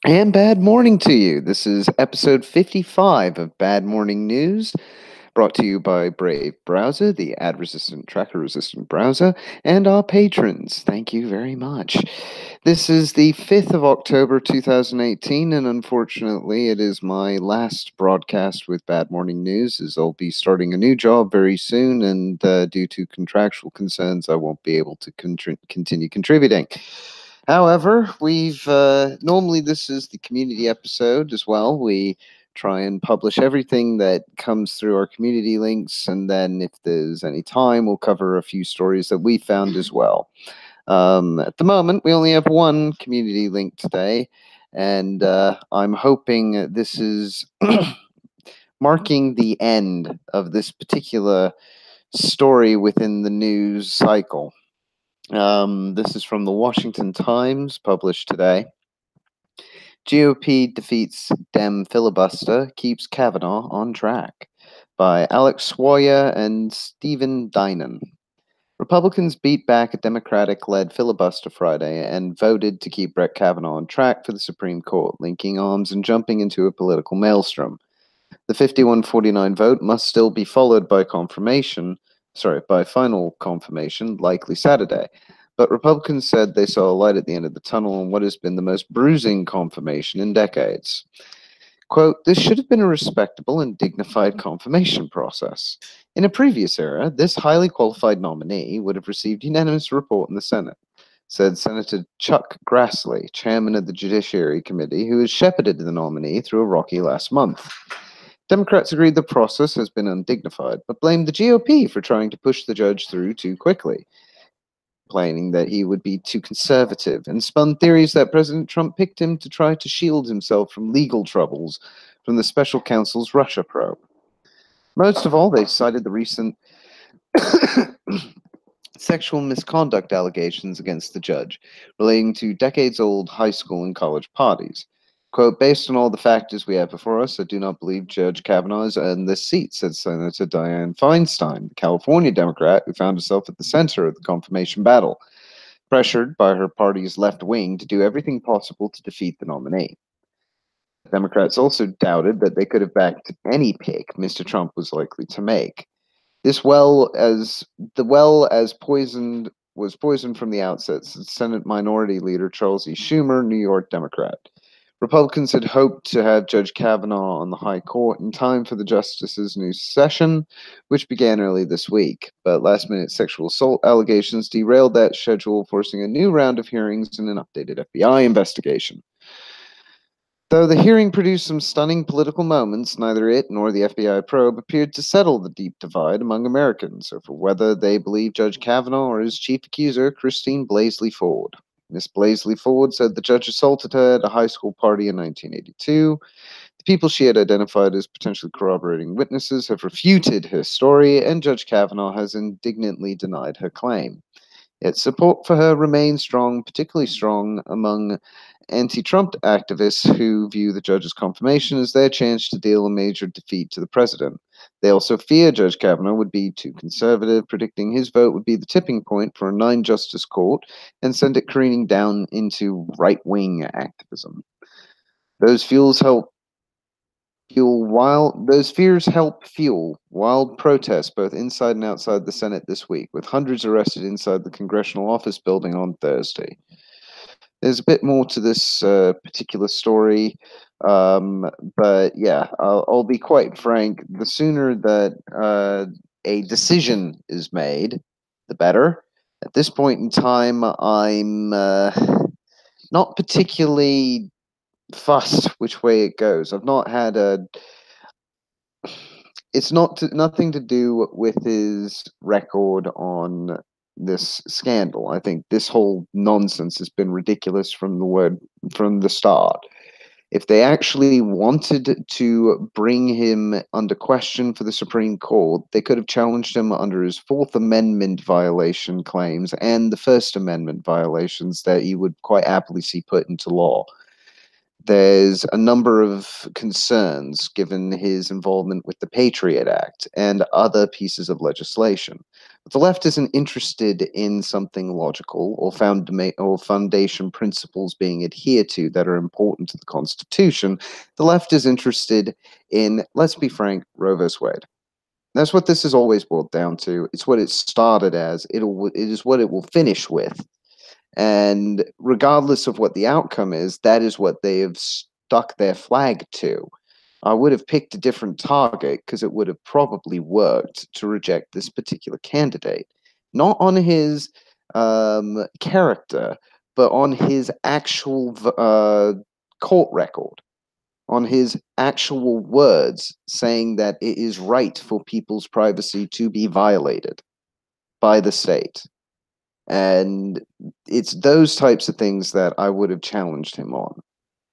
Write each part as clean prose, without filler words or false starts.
And bad morning to you. This is episode 55 of Bad Morning News, brought to you by Brave Browser, the ad resistant, tracker resistant browser, and our patrons. Thank you very much. This is the 5th of October 2018, and unfortunately, it is my last broadcast with Bad Morning News, as I'll be starting a new job very soon, and due to contractual concerns, I won't be able to continue contributing. However, we've normally this is the community episode as well. We try and publish everything that comes through our community links, and then if there's any time, we'll cover a few stories that we found as well. At the moment, we only have one community link today, and I'm hoping this is marking the end of this particular story within the news cycle. This is from the Washington Times, published today. GOP defeats Dem filibuster, keeps Kavanaugh on track, by Alex Sawyer and Stephen Dinan. Republicans beat back a Democratic-led filibuster Friday and voted to keep Brett Kavanaugh on track for the Supreme Court, linking arms and jumping into a political maelstrom. The 51-49 vote must still be followed by final confirmation, likely Saturday. But Republicans said they saw a light at the end of the tunnel on what has been the most bruising confirmation in decades. Quote, this should have been a respectable and dignified confirmation process. In a previous era, this highly qualified nominee would have received unanimous support in the Senate, said Senator Chuck Grassley, chairman of the Judiciary Committee, who has shepherded the nominee through a rocky last month. Democrats agreed the process has been undignified, but blamed the GOP for trying to push the judge through too quickly, complaining that he would be too conservative, and spun theories that President Trump picked him to try to shield himself from legal troubles from the special counsel's Russia probe. Most of all, they cited the recent sexual misconduct allegations against the judge, relating to decades-old high school and college parties. Quote, based on all the factors we have before us, I do not believe Judge Kavanaugh has earned this seat, said Senator Dianne Feinstein, the California Democrat who found herself at the center of the confirmation battle, pressured by her party's left wing to do everything possible to defeat the nominee. Democrats also doubted that they could have backed any pick Mr. Trump was likely to make. This well as poisoned was poisoned from the outset, said Senate Minority Leader Charles E. Schumer, New York Democrat. Republicans had hoped to have Judge Kavanaugh on the High Court in time for the justice's new session, which began early this week, but last-minute sexual assault allegations derailed that schedule, forcing a new round of hearings and an updated FBI investigation. Though the hearing produced some stunning political moments, neither it nor the FBI probe appeared to settle the deep divide among Americans over whether they believe Judge Kavanaugh or his chief accuser, Christine Blasey Ford. Miss Blasey Ford said the judge assaulted her at a high school party in 1982. The people she had identified as potentially corroborating witnesses have refuted her story, and Judge Kavanaugh has indignantly denied her claim. Yet support for her remains strong, particularly strong among anti-Trump activists who view the judge's confirmation as their chance to deal a major defeat to the president. They also fear Judge Kavanaugh would be too conservative, predicting his vote would be the tipping point for a nine-justice court and send it careening down into right-wing activism. Those fuels help those fears help fuel wild protests both inside and outside the Senate this week, with hundreds arrested inside the congressional office building on Thursday. There's a bit more to this particular story, but yeah, I'll be quite frank. The sooner that a decision is made, the better. At this point in time, I'm not particularly fussed which way it goes. I've not had a. It's nothing to do with his record on this scandal. I think this whole nonsense has been ridiculous from the start. If they actually wanted to bring him under question for the Supreme Court, they could have challenged him under his Fourth Amendment violation claims and the First Amendment violations that he would quite happily see put into law. There's a number of concerns given his involvement with the Patriot Act and other pieces of legislation. If the left isn't interested in something logical or foundation principles being adhered to that are important to the Constitution, the left is interested in, let's be frank, Roe v. Wade. That's what this has always boiled down to. It's what it started as. It is what it will finish with. And regardless of what the outcome is, that is what they have stuck their flag to. I would have picked a different target because it would have probably worked to reject this particular candidate. Not on his character, but on his actual court record, on his actual words saying that it is right for people's privacy to be violated by the state. And it's those types of things that I would have challenged him on.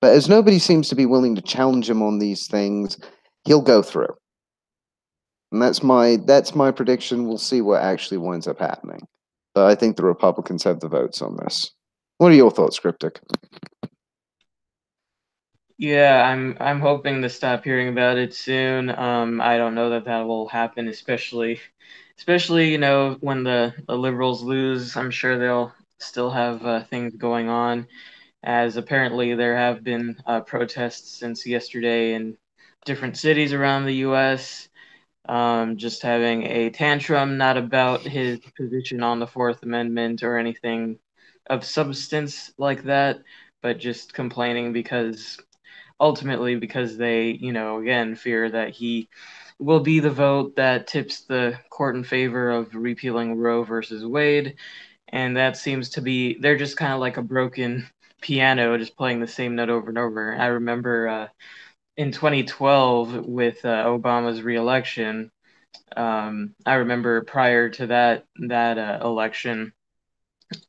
But as nobody seems to be willing to challenge him on these things, he'll go through. And that's my prediction. We'll see what actually winds up happening. But I think the Republicans have the votes on this. What are your thoughts, Cryptic? Yeah, I'm hoping to stop hearing about it soon. I don't know that will happen, especially when the liberals lose. I'm sure they'll still have things going on, as apparently there have been protests since yesterday in different cities around the U.S. Just having a tantrum, not about his position on the Fourth Amendment or anything of substance like that, but just complaining because ultimately because they, again, fear that he will be the vote that tips the court in favor of repealing Roe versus Wade. And that seems to be, they're just kind of like a broken piano, just playing the same note over and over. I remember in 2012 with Obama's reelection, I remember prior to that election,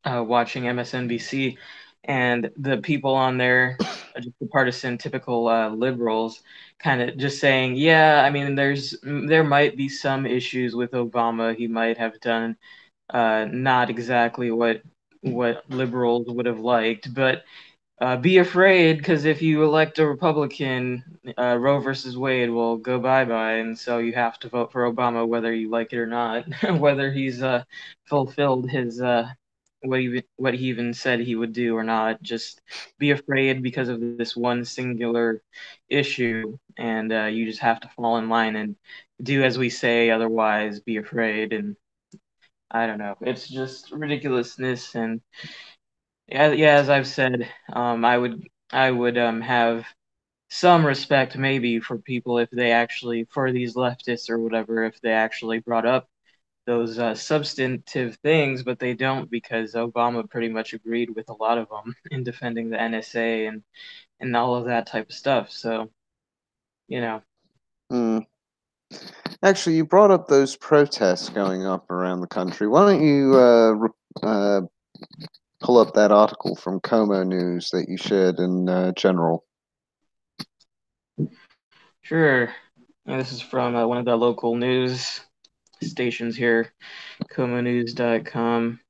watching MSNBC, and the people on there, just the partisan, typical liberals, kind of just saying, yeah, I mean, there might be some issues with Obama. He might have done not exactly what liberals would have liked, but be afraid because if you elect a Republican, Roe versus Wade will go bye-bye, and so you have to vote for Obama whether you like it or not, whether he's fulfilled his what he even said he would do or not. Just be afraid because of this one singular issue, and you just have to fall in line and do as we say. Otherwise, be afraid. And I don't know. It's just ridiculousness. And yeah, as I've said, I would have some respect maybe for people if they actually, for these leftists or whatever, if they actually brought up those substantive things, but they don't because Obama pretty much agreed with a lot of them in defending the NSA and all of that type of stuff. So, you know. Hmm. Actually, you brought up those protests going up around the country. Why don't you pull up that article from Como News that you shared in general? Sure. Yeah, this is from one of the local news stations here, comonews.com.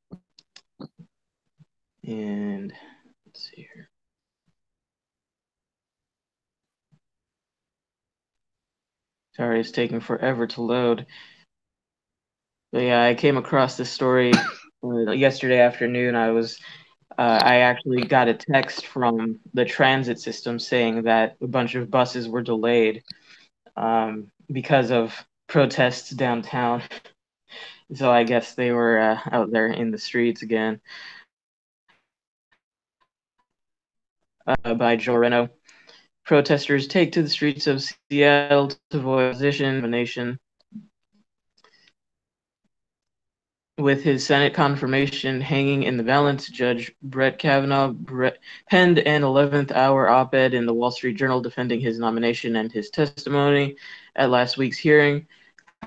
And let's see here. Sorry, it's taking forever to load. But yeah, I came across this story yesterday afternoon. I actually got a text from the transit system saying that a bunch of buses were delayed because of protests downtown. So I guess they were out there in the streets again. By Joe Reno. Protesters take to the streets of Seattle to voice opposition nomination. With his Senate confirmation hanging in the balance, Judge Brett Kavanaugh penned an 11th-hour op-ed in the Wall Street Journal defending his nomination and his testimony at last week's hearing.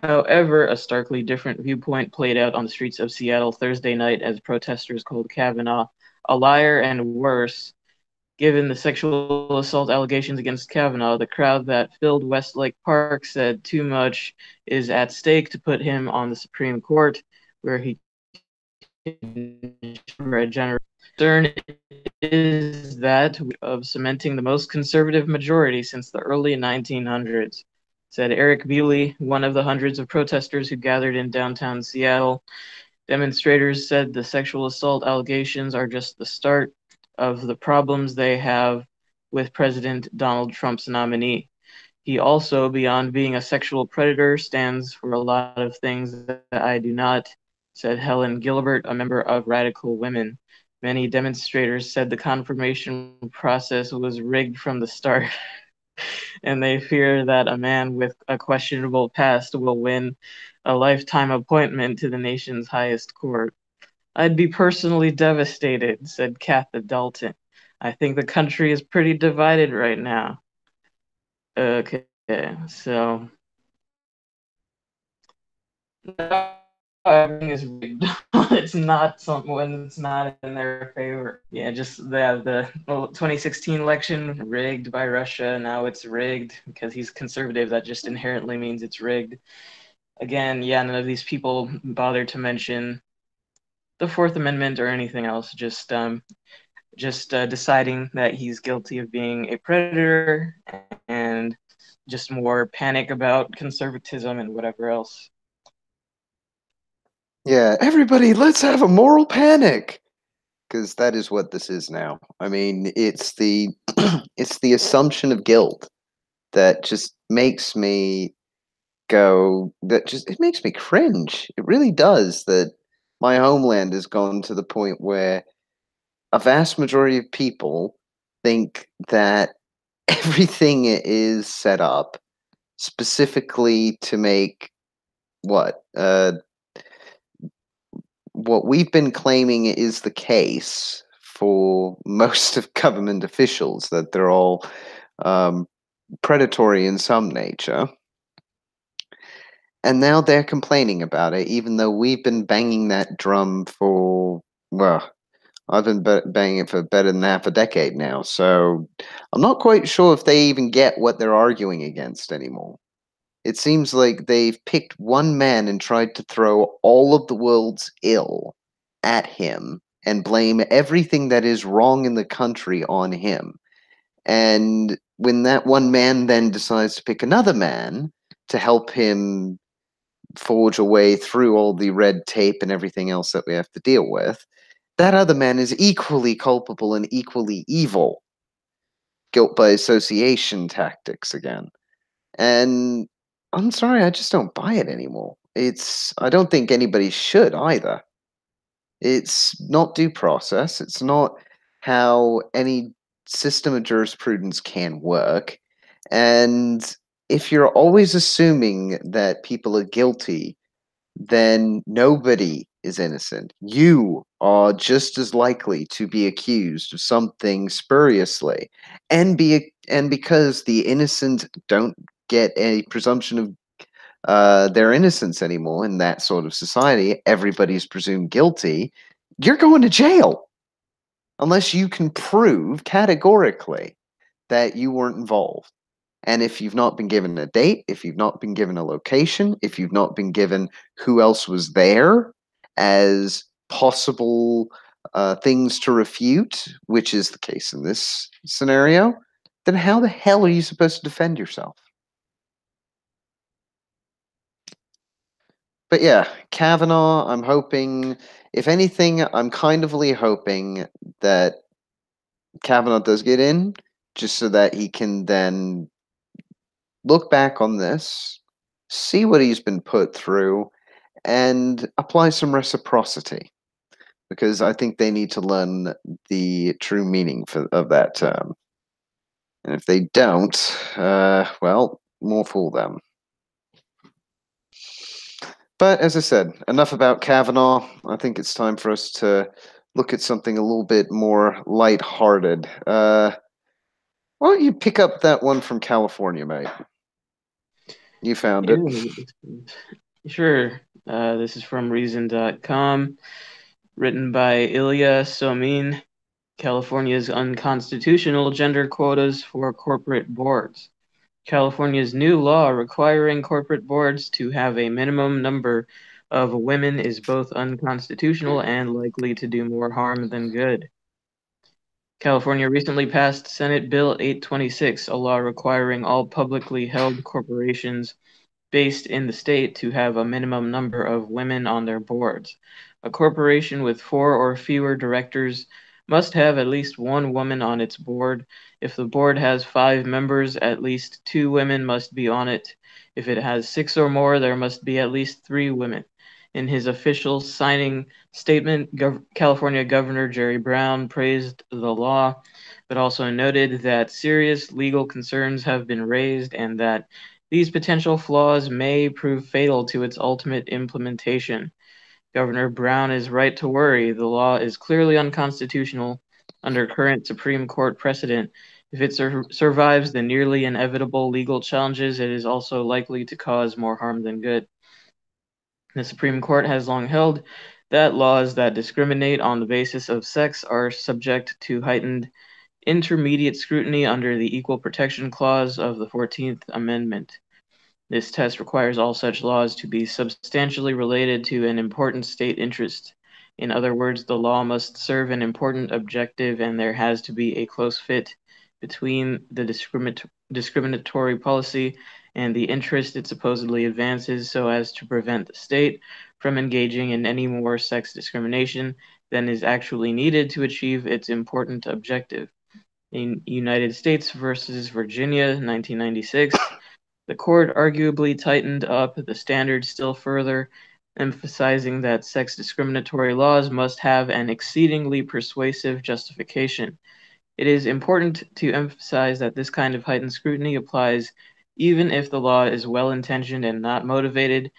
However, a starkly different viewpoint played out on the streets of Seattle Thursday night as protesters called Kavanaugh a liar and worse. Given the sexual assault allegations against Kavanaugh, the crowd that filled Westlake Park said too much is at stake to put him on the Supreme Court, where he for a general concern is that of cementing the most conservative majority since the early 1900s. said Eric Beeley, one of the hundreds of protesters who gathered in downtown Seattle. Demonstrators said the sexual assault allegations are just the start of the problems they have with President Donald Trump's nominee. He also, beyond being a sexual predator, stands for a lot of things that I do not, said Helen Gilbert, a member of Radical Women. Many demonstrators said the confirmation process was rigged from the start, and they fear that a man with a questionable past will win a lifetime appointment to the nation's highest court. I'd be personally devastated, said Katha Dalton. I think the country is pretty divided right now. Okay, so everything is rigged. It's not something when it's not in their favor. Yeah, just the 2016 election rigged by Russia. Now it's rigged because he's conservative. That just inherently means it's rigged. Again, yeah, none of these people bother to mention the Fourth Amendment or anything else. Just deciding that he's guilty of being a predator and just more panic about conservatism and whatever else. Yeah, everybody, let's have a moral panic, because that is what this is now. I mean, it's the it's the assumption of guilt that just makes me go, that just, it makes me cringe. It really does, that my homeland has gone to the point where a vast majority of people think that everything is set up specifically to make what what we've been claiming is the case for most of government officials, that they're all predatory in some nature. And now they're complaining about it, even though we've been banging that drum for, well, I've been banging it for better than half a decade now. So I'm not quite sure if they even get what they're arguing against anymore. It seems like they've picked one man and tried to throw all of the world's ill at him and blame everything that is wrong in the country on him. And when that one man then decides to pick another man to help him forge a way through all the red tape and everything else that we have to deal with, that other man is equally culpable and equally evil. Guilt by association tactics again. And I'm sorry, I just don't buy it anymore. I don't think anybody should either. It's not due process. It's not how any system of jurisprudence can work. And if you're always assuming that people are guilty, then nobody is innocent. You are just as likely to be accused of something spuriously, and because the innocent don't get a presumption of their innocence anymore in that sort of society, everybody's presumed guilty. You're going to jail unless you can prove categorically that you weren't involved. And if you've not been given a date, if you've not been given a location, if you've not been given who else was there as possible things to refute, which is the case in this scenario, then how the hell are you supposed to defend yourself? But yeah, Kavanaugh, I'm hoping, if anything, I'm kind ofly hoping that Kavanaugh does get in, just so that he can then look back on this, see what he's been put through, and apply some reciprocity. Because I think they need to learn the true meaning of that term. And if they don't, well, more fool them. But as I said, enough about Kavanaugh. I think it's time for us to look at something a little bit more lighthearted. Why don't you pick up that one from California, mate? You found it. Sure. This is from Reason.com, written by Ilya Somin. California's unconstitutional gender quotas for corporate boards. California's new law requiring corporate boards to have a minimum number of women is both unconstitutional and likely to do more harm than good. California recently passed Senate Bill 826, a law requiring all publicly held corporations based in the state to have a minimum number of women on their boards. A corporation with 4 or fewer directors must have at least one woman on its board. If the board has 5 members, at least 2 women must be on it. If it has 6 or more, there must be at least 3 women. In his official signing statement, California Governor Jerry Brown praised the law, but also noted that serious legal concerns have been raised and that these potential flaws may prove fatal to its ultimate implementation. Governor Brown is right to worry. The law is clearly unconstitutional under current Supreme Court precedent. If it survives the nearly inevitable legal challenges, it is also likely to cause more harm than good. The Supreme Court has long held that laws that discriminate on the basis of sex are subject to heightened intermediate scrutiny under the Equal Protection Clause of the 14th Amendment. This test requires all such laws to be substantially related to an important state interest. In other words, the law must serve an important objective and there has to be a close fit between the discriminatory policy and the interest it supposedly advances so as to prevent the state from engaging in any more sex discrimination than is actually needed to achieve its important objective. In United States versus Virginia, 1996, the court arguably tightened up the standards still further, emphasizing that sex discriminatory laws must have an exceedingly persuasive justification. It is important to emphasize that this kind of heightened scrutiny applies even if the law is well-intentioned and not motivated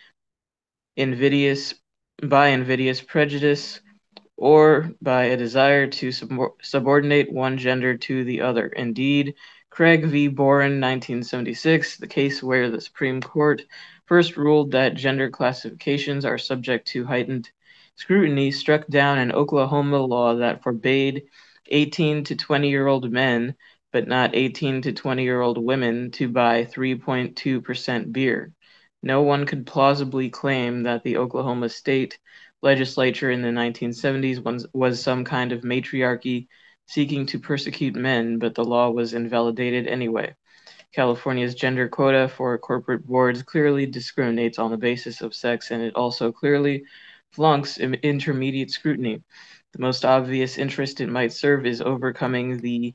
invidious prejudice or by a desire to subordinate one gender to the other. Indeed, Craig v. Boren, 1976, the case where the Supreme Court first ruled that gender classifications are subject to heightened scrutiny, struck down an Oklahoma law that forbade 18 to 20-year-old men, but not 18 to 20-year-old women, to buy 3.2% beer. No one could plausibly claim that the Oklahoma State legislature in the 1970s was some kind of matriarchy seeking to persecute men, but the law was invalidated anyway. California's gender quota for corporate boards clearly discriminates on the basis of sex, and it also clearly flunks intermediate scrutiny. The most obvious interest it might serve is overcoming the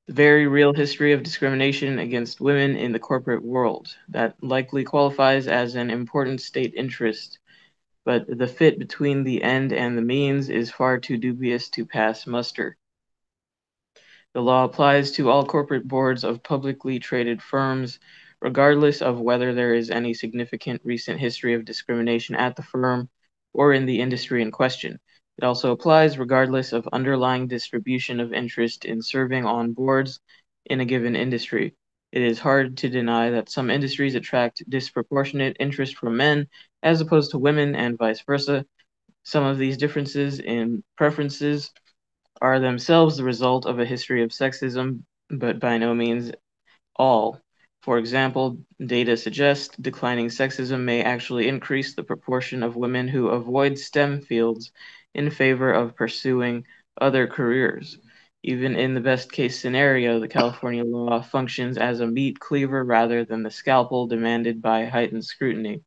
very real history of discrimination against women in the corporate world. That likely qualifies as an important state interest, but the fit between the end and the means is far too dubious to pass muster. The law applies to all corporate boards of publicly traded firms, regardless of whether there is any significant recent history of discrimination at the firm or in the industry in question. It also applies regardless of underlying distribution of interest in serving on boards in a given industry. It is hard to deny that some industries attract disproportionate interest from men as opposed to women and vice versa. Some of these differences in preferences are themselves the result of a history of sexism, but by no means all. For example, data suggest declining sexism may actually increase the proportion of women who avoid STEM fields in favor of pursuing other careers. Even in the best case scenario, the California law functions as a meat cleaver rather than the scalpel demanded by heightened scrutiny.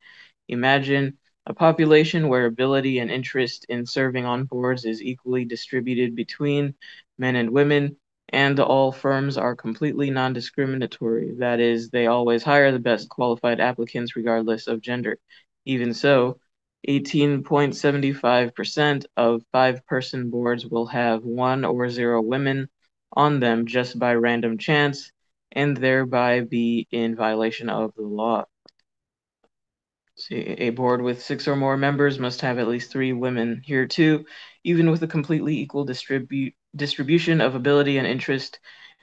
Imagine a population where ability and interest in serving on boards is equally distributed between men and women, and all firms are completely non-discriminatory. That is, they always hire the best qualified applicants regardless of gender. Even so, 18.75% of 5-person boards will have 1 or 0 women on them just by random chance, and thereby be in violation of the law. See, a board with 6 or more members must have at least 3 women. Here too, even with a completely equal distribution of ability and interest,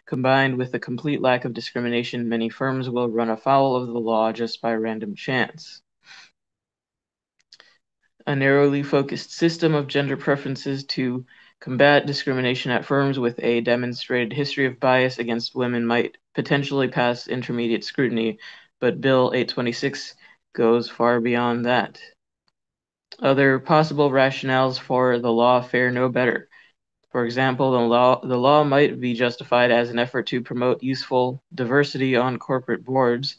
combined with a complete lack of discrimination, many firms will run afoul of the law just by random chance. A narrowly focused system of gender preferences to combat discrimination at firms with a demonstrated history of bias against women might potentially pass intermediate scrutiny, but Bill 826 goes far beyond that. Other possible rationales for the law fare no better. For example, the law might be justified as an effort to promote useful diversity on corporate boards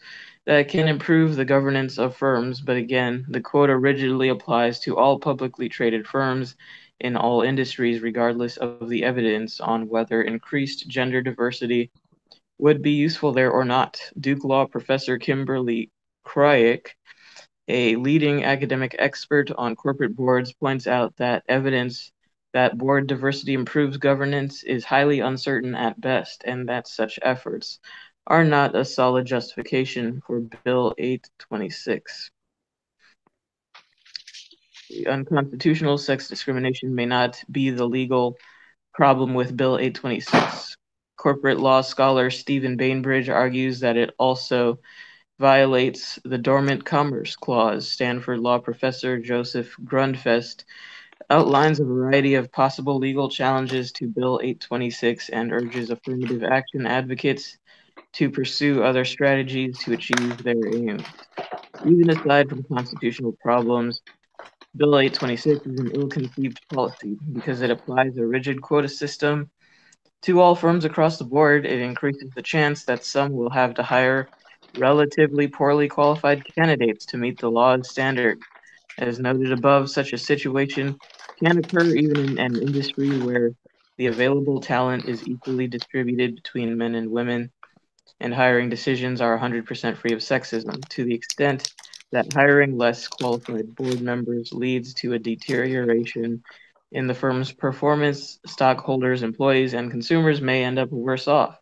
that can improve the governance of firms, but again, the quota rigidly applies to all publicly traded firms in all industries, regardless of the evidence on whether increased gender diversity would be useful there or not. Duke Law professor Kimberly Krayek, a leading academic expert on corporate boards, points out that evidence that board diversity improves governance is highly uncertain at best, and that such efforts are not a solid justification for Bill 826. Unconstitutional sex discrimination may not be the legal problem with Bill 826. Corporate law scholar Stephen Bainbridge argues that it also violates the Dormant Commerce Clause. Stanford law professor Joseph Grundfest outlines a variety of possible legal challenges to Bill 826 and urges affirmative action advocates to pursue other strategies to achieve their aims. Even aside from constitutional problems, Bill 826 is an ill-conceived policy because it applies a rigid quota system to all firms across the board. It increases the chance that some will have to hire relatively poorly qualified candidates to meet the law's standard. As noted above, such a situation can occur even in an industry where the available talent is equally distributed between men and women, and hiring decisions are 100% free of sexism, to the extent that hiring less qualified board members leads to a deterioration in the firm's performance. Stockholders, employees, and consumers may end up worse off.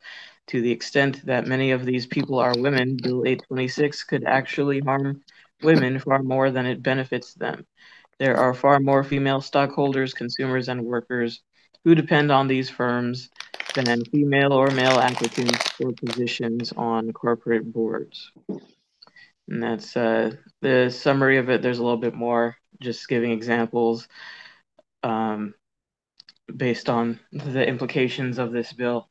To the extent that many of these people are women, Bill 826 could actually harm women far more than it benefits them. There are far more female stockholders, consumers, and workers who depend on these firms than female or male applicants for positions on corporate boards. And that's the summary of it. There's a little bit more, just giving examples based on the implications of this bill.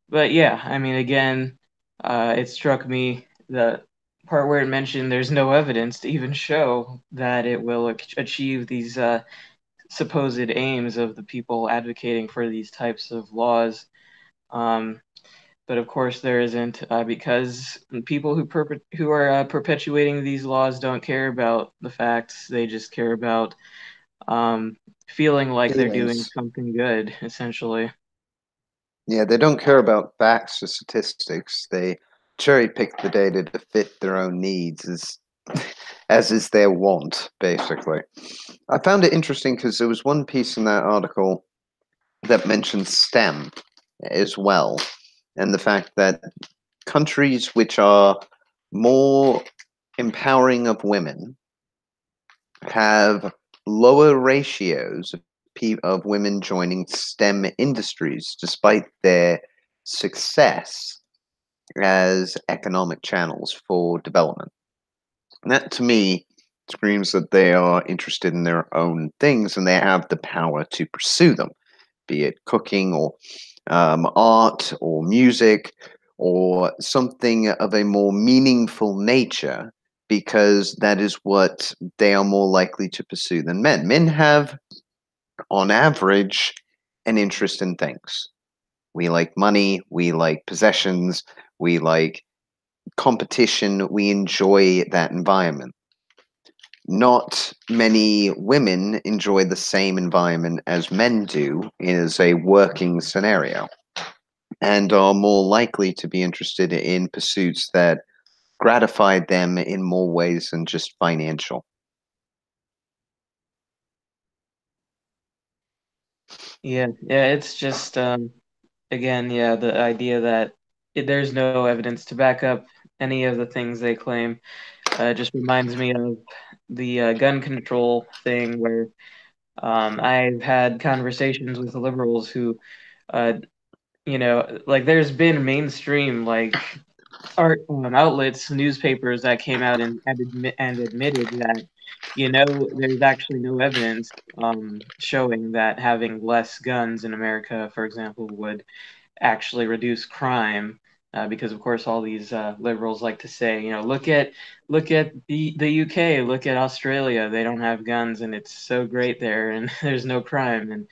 But yeah, I mean, again, it struck me the part where it mentioned there's no evidence to even show that it will achieve these supposed aims of the people advocating for these types of laws. But of course, there isn't, because people who are perpetuating these laws don't care about the facts. They just care about feeling like they're doing Feelings. something good, essentially. Yeah, they don't care about facts or statistics. They cherry pick the data to fit their own needs, as is their want, basically. I found it interesting because there was one piece in that article that mentioned STEM as well, and the fact that countries which are more empowering of women have lower ratios of women joining STEM industries, despite their success as economic channels for development. And that, to me, screams that they are interested in their own things and they have the power to pursue them, be it cooking or art or music or something of a more meaningful nature, because that is what they are more likely to pursue than men. Men have, on average, an interest in things. We like money, we like possessions, we like competition, we enjoy that environment. Not many women enjoy the same environment as men do as a working scenario, and are more likely to be interested in pursuits that gratify them in more ways than just financial. Yeah, it's just again, yeah, the idea that there's no evidence to back up any of the things they claim just reminds me of the gun control thing where I've had conversations with liberals who, uh, like there's been mainstream like art outlets, newspapers that came out and admitted that there's actually no evidence showing that having less guns in America, for example, would actually reduce crime. Because of course, all these liberals like to say, look at the UK, look at Australia. They don't have guns, and it's so great there, and there's no crime. And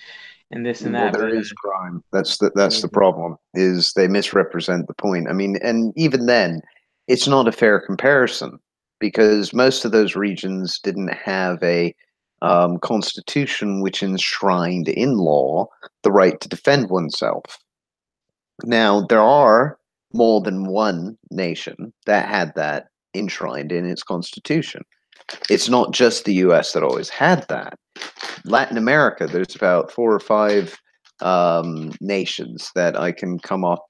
and this and Well, that. there But is crime. That's the problem, is they misrepresent the point. I mean, and even then, it's not a fair comparison because most of those regions didn't have a constitution which enshrined in law the right to defend oneself. Now, there are more than one nation that had that enshrined in its constitution. It's not just the US that always had that. Latin America, there's about 4 or 5 nations that I can come up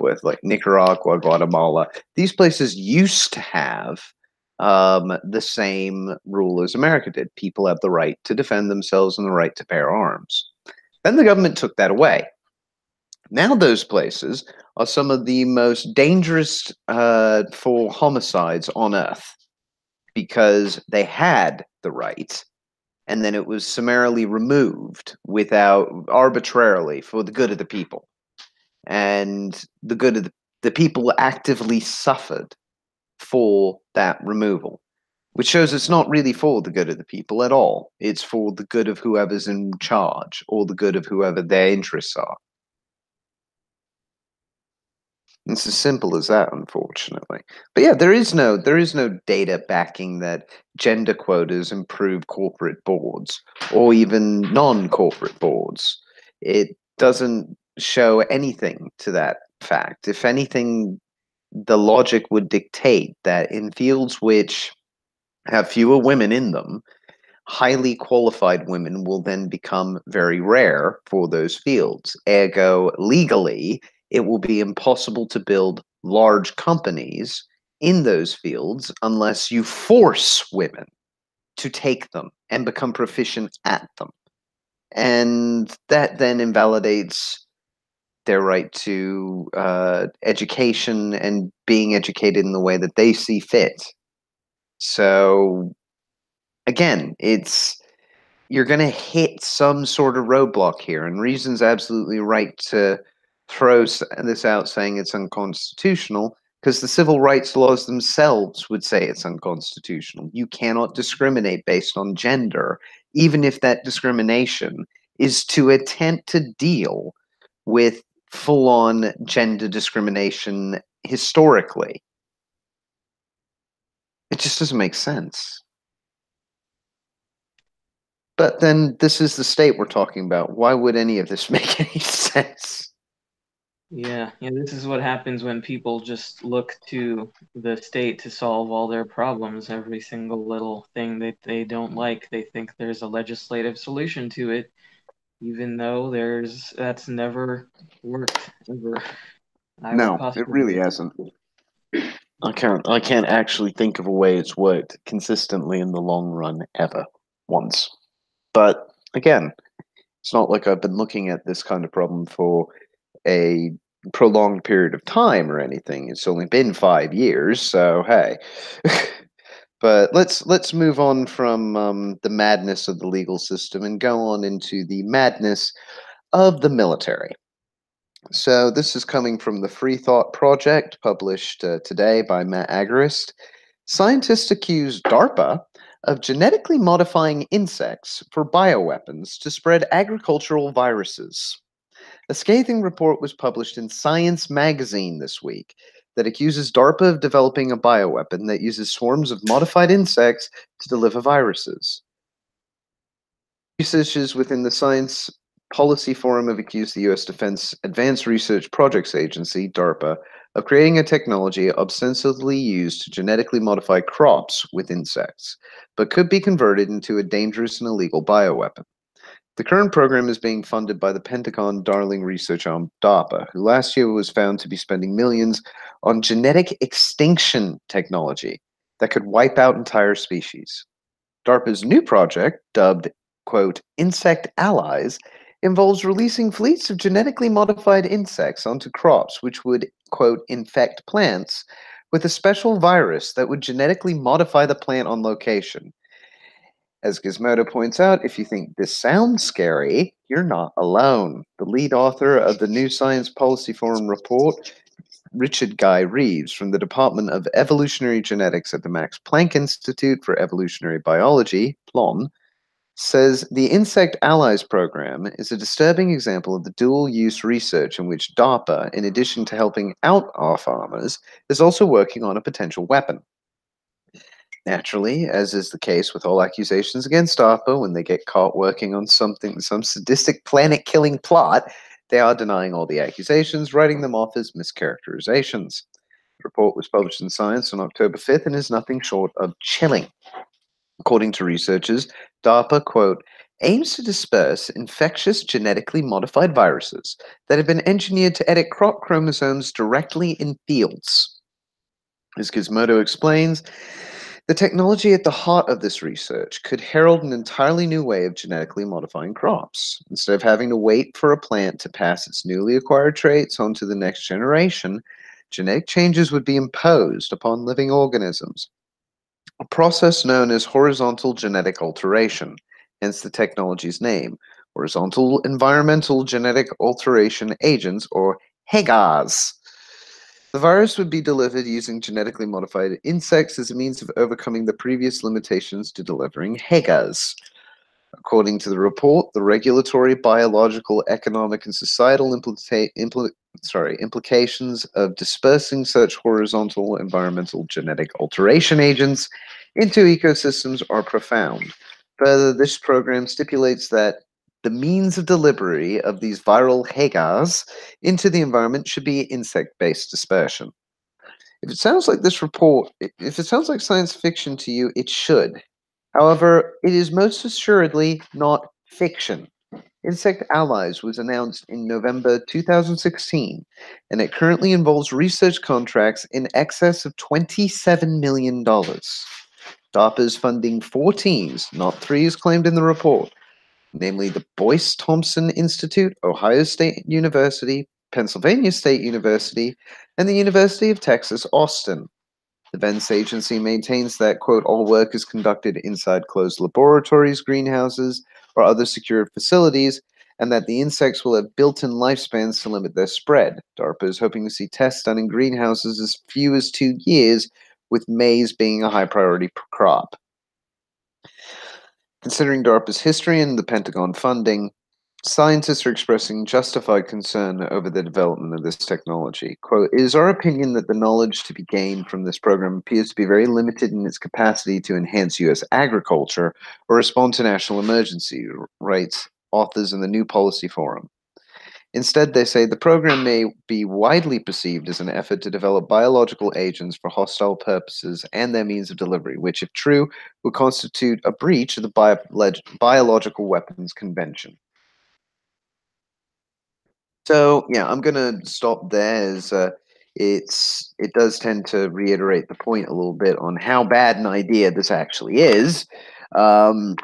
with, like Nicaragua, Guatemala. These places used to have the same rule as America did. People have the right to defend themselves and the right to bear arms. Then the government took that away. Now those places are some of the most dangerous for homicides on earth because they had the right and then it was summarily removed without arbitrarily for the good of the people. And the good of the people actively suffered for that removal, which shows it's not really for the good of the people at all. It's for the good of whoever's in charge or the good of whoever their interests are. It's as simple as that, unfortunately. But yeah, there is no data backing that gender quotas improve corporate boards or even non-corporate boards. It doesn't show anything to that fact. If anything, the logic would dictate that in fields which have fewer women in them, highly qualified women will then become very rare for those fields. Ergo, legally, it will be impossible to build large companies in those fields unless you force women to take them and become proficient at them. And that then invalidates their right to education and being educated in the way that they see fit. So, again, you're going to hit some sort of roadblock here, and Reason's absolutely right to throw this out saying it's unconstitutional because the civil rights laws themselves would say it's unconstitutional. You cannot discriminate based on gender, even if that discrimination is to attempt to deal with full on gender discrimination historically. It just doesn't make sense. But then this is the state we're talking about. Why would any of this make any sense? yeah, this is what happens when people just look to the state to solve all their problems. Every single little thing that they don't like, they think there's a legislative solution to it, even though that's never worked ever. I would No, it really postulate. hasn't. I can't actually think of a way it's worked consistently in the long run ever once. But again, it's not like I've been looking at this kind of problem for a prolonged period of time or anything. It's only been 5 years, so hey. But let's move on from the madness of the legal system and go on into the madness of the military. So this is coming from the Free Thought Project, published today by Matt Agarist. Scientists accuse DARPA of genetically modifying insects for bioweapons to spread agricultural viruses. A scathing report was published in Science magazine this week that accuses DARPA of developing a bioweapon that uses swarms of modified insects to deliver viruses. Researchers within the Science Policy Forum have accused the U.S. Defense Advanced Research Projects Agency, DARPA, of creating a technology ostensibly used to genetically modify crops with insects, but could be converted into a dangerous and illegal bioweapon. The current program is being funded by the Pentagon Darling Research Arm, DARPA, who last year was found to be spending millions on genetic extinction technology that could wipe out entire species. DARPA's new project, dubbed, quote, Insect Allies, involves releasing fleets of genetically modified insects onto crops which would, quote, infect plants with a special virus that would genetically modify the plant on location. As Gizmodo points out, if you think this sounds scary, you're not alone. The lead author of the New Science Policy Forum report, Richard Guy Reeves, from the Department of Evolutionary Genetics at the Max Planck Institute for Evolutionary Biology, PLON, says the Insect Allies program is a disturbing example of the dual use research in which DARPA, in addition to helping out our farmers, is also working on a potential weapon. Naturally, as is the case with all accusations against DARPA, when they get caught working on something, some sadistic planet killing plot, they are denying all the accusations, writing them off as mischaracterizations. The report was published in Science on October 5th and is nothing short of chilling. According to researchers, DARPA, quote, aims to disperse infectious genetically modified viruses that have been engineered to edit crop chromosomes directly in fields. As Gizmodo explains, the technology at the heart of this research could herald an entirely new way of genetically modifying crops. Instead of having to wait for a plant to pass its newly acquired traits on to the next generation, genetic changes would be imposed upon living organisms, a process known as horizontal genetic alteration, hence the technology's name, horizontal environmental genetic alteration agents, or HEGAs. The virus would be delivered using genetically modified insects as a means of overcoming the previous limitations to delivering HEGAs. According to the report, the regulatory, biological, economic, and societal implications of dispersing such horizontal environmental genetic alteration agents into ecosystems are profound. Further, this program stipulates that the means of delivery of these viral HEGAs into the environment should be insect-based dispersion. If it sounds like science fiction to you, it should. However, it is most assuredly not fiction. Insect Allies was announced in November 2016, and it currently involves research contracts in excess of $27 million. DARPA is funding 4 teams, not 3 as claimed in the report, namely the Boyce Thompson Institute, Ohio State University, Pennsylvania State University, and the University of Texas, Austin. The Defense Agency maintains that, quote, all work is conducted inside closed laboratories, greenhouses, or other secured facilities, and that the insects will have built-in lifespans to limit their spread. DARPA is hoping to see tests done in greenhouses as few as 2 years, with maize being a high priority crop. Considering DARPA's history and the Pentagon funding, scientists are expressing justified concern over the development of this technology. Quote, it is our opinion that the knowledge to be gained from this program appears to be very limited in its capacity to enhance U.S. agriculture or respond to national emergency, writes authors in the New Policy Forum. Instead, they say the program may be widely perceived as an effort to develop biological agents for hostile purposes and their means of delivery, which, if true, would constitute a breach of the Biological Weapons Convention. So yeah, I'm gonna stop there as it does tend to reiterate the point a little bit on how bad an idea this actually is. Um,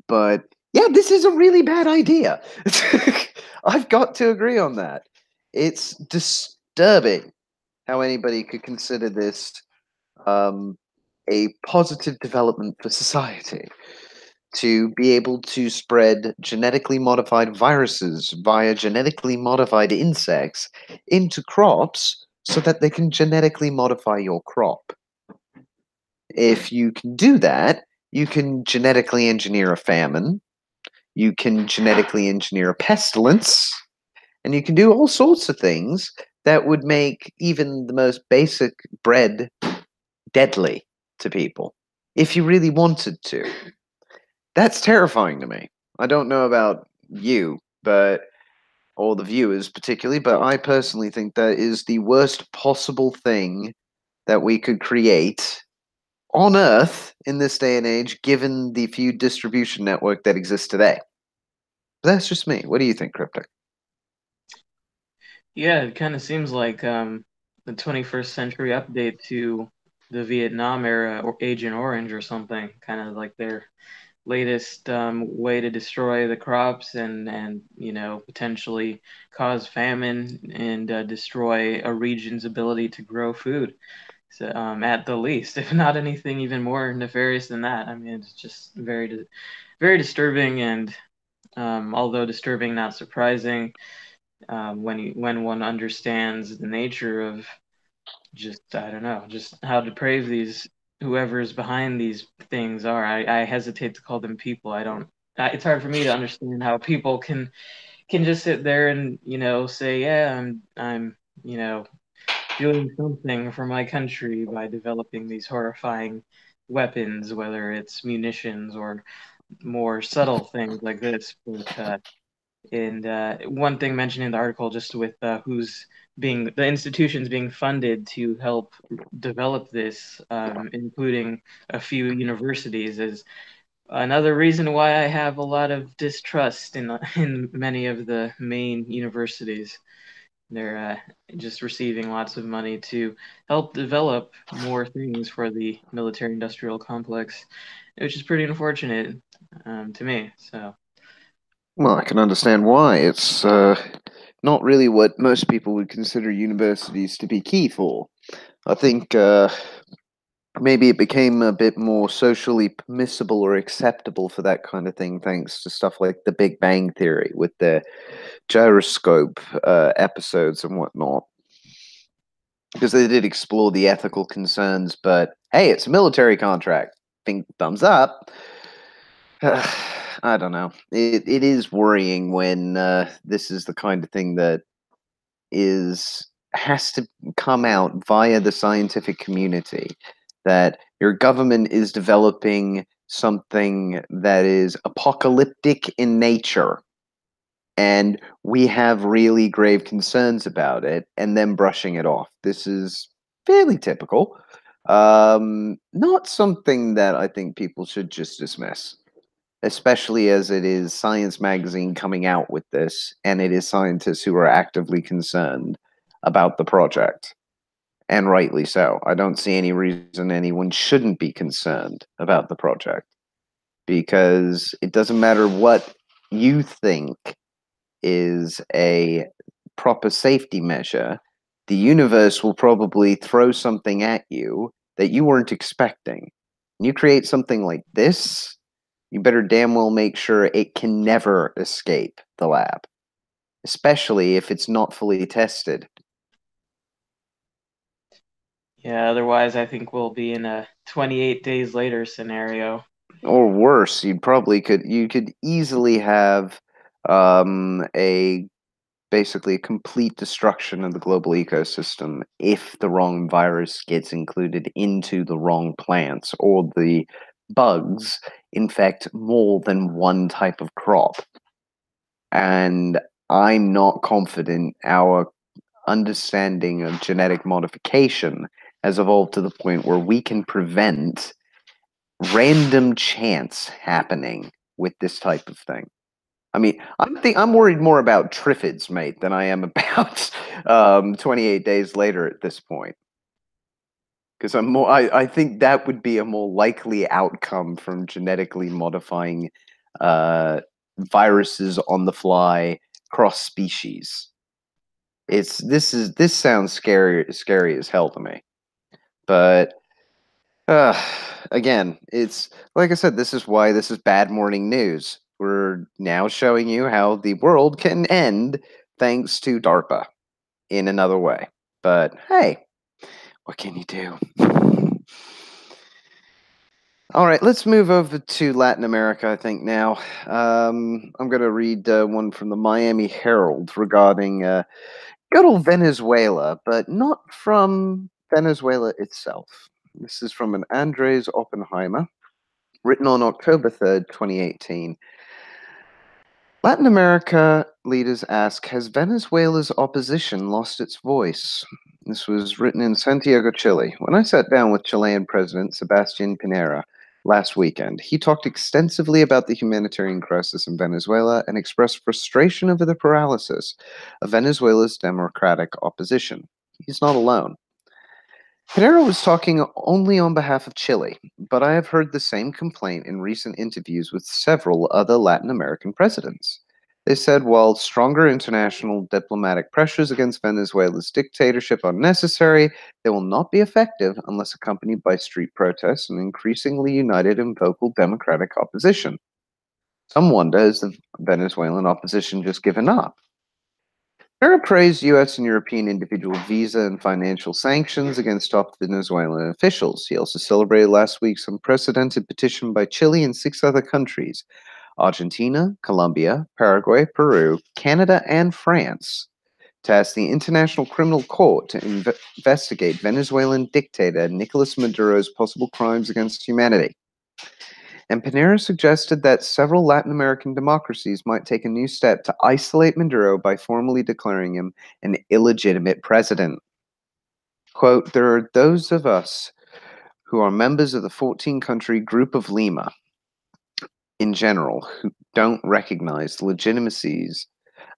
but yeah, this is a really bad idea. I've got to agree on that. It's disturbing how anybody could consider this um, a positive development for society to be able to spread genetically modified viruses via genetically modified insects into crops so that they can genetically modify your crop. If you can do that, you can genetically engineer a famine, you can genetically engineer a pestilence, and you can do all sorts of things that would make even the most basic bread deadly to people if you really wanted to. That's terrifying to me. I don't know about you, but or the viewers particularly, but I personally think that is the worst possible thing that we could create on Earth in this day and age, given the few distribution network that exists today. But that's just me. What do you think, Cryptic? Yeah, it kind of seems like the 21st century update to the Vietnam era or Agent Orange or something, kind of like their latest way to destroy the crops and potentially cause famine and destroy a region's ability to grow food. So, at the least, if not anything even more nefarious than that. I mean, it's just very disturbing, and although disturbing, not surprising when one understands the nature of just I don't know, just how depraved these whoever's behind these things are. I hesitate to call them people. it's hard for me to understand how people can just sit there and say, yeah, I'm doing something for my country by developing these horrifying weapons, whether it's munitions or more subtle things like this. But and one thing mentioned in the article, just with who's being the institutions being funded to help develop this, including a few universities, is another reason why I have a lot of distrust in many of the main universities. They're just receiving lots of money to help develop more things for the military-industrial complex, which is pretty unfortunate to me. So. Well, I can understand why. It's not really what most people would consider universities to be key for. I think maybe it became a bit more socially permissible or acceptable for that kind of thing, thanks to stuff like the Big Bang Theory with the gyroscope episodes and whatnot. Because they did explore the ethical concerns, but hey, it's a military contract. Think thumbs up. I don't know. It is worrying when this is the kind of thing that has to come out via the scientific community, that your government is developing something that is apocalyptic in nature, and we have really grave concerns about it, and then brushing it off. This is fairly typical. Not something that I think people should just dismiss, especially as it is Science Magazine coming out with this, and it is scientists who are actively concerned about the project, and rightly so. I don't see any reason anyone shouldn't be concerned about the project, because it doesn't matter what you think is a proper safety measure, the universe will probably throw something at you that you weren't expecting. You create something like this, you better damn well make sure it can never escape the lab, especially if it's not fully tested. Yeah, otherwise I think we'll be in a 28 days later scenario. Or worse, you could easily have a basically a complete destruction of the global ecosystem if the wrong virus gets included into the wrong plants, or the bugs infect more than one type of crop. And I'm not confident our understanding of genetic modification has evolved to the point where we can prevent random chance happening with this type of thing. I mean, I'm worried more about triffids, mate, than I am about 28 days later at this point. Because I think that would be a more likely outcome from genetically modifying viruses on the fly, cross species. This sounds scary as hell to me. But again, it's like I said, this is why this is bad morning news. We're now showing you how the world can end thanks to DARPA in another way. But hey, what can you do? All right, let's move over to Latin America, I think, now. I'm going to read one from the Miami Herald regarding good old Venezuela, but not from Venezuela itself. This is from an Andres Oppenheimer, written on October 3rd, 2018. Latin America leaders ask, has Venezuela's opposition lost its voice? This was written in Santiago, Chile. When I sat down with Chilean President Sebastián Pinera last weekend, he talked extensively about the humanitarian crisis in Venezuela and expressed frustration over the paralysis of Venezuela's democratic opposition. He's not alone. Pinero was talking only on behalf of Chile, but I have heard the same complaint in recent interviews with several other Latin American presidents. They said while stronger international diplomatic pressures against Venezuela's dictatorship are necessary, they will not be effective unless accompanied by street protests and increasingly united and vocal democratic opposition. Some wonder, has the Venezuelan opposition just given up? Pinera praised U.S. and European individual visa and financial sanctions against top Venezuelan officials. He also celebrated last week's unprecedented petition by Chile and 6 other countries, Argentina, Colombia, Paraguay, Peru, Canada, and France to ask the International Criminal Court to investigate Venezuelan dictator Nicolas Maduro's possible crimes against humanity. And Pinera suggested that several Latin American democracies might take a new step to isolate Maduro by formally declaring him an illegitimate president. Quote, there are those of us who are members of the 14-country Group of Lima in general who don't recognize the legitimacies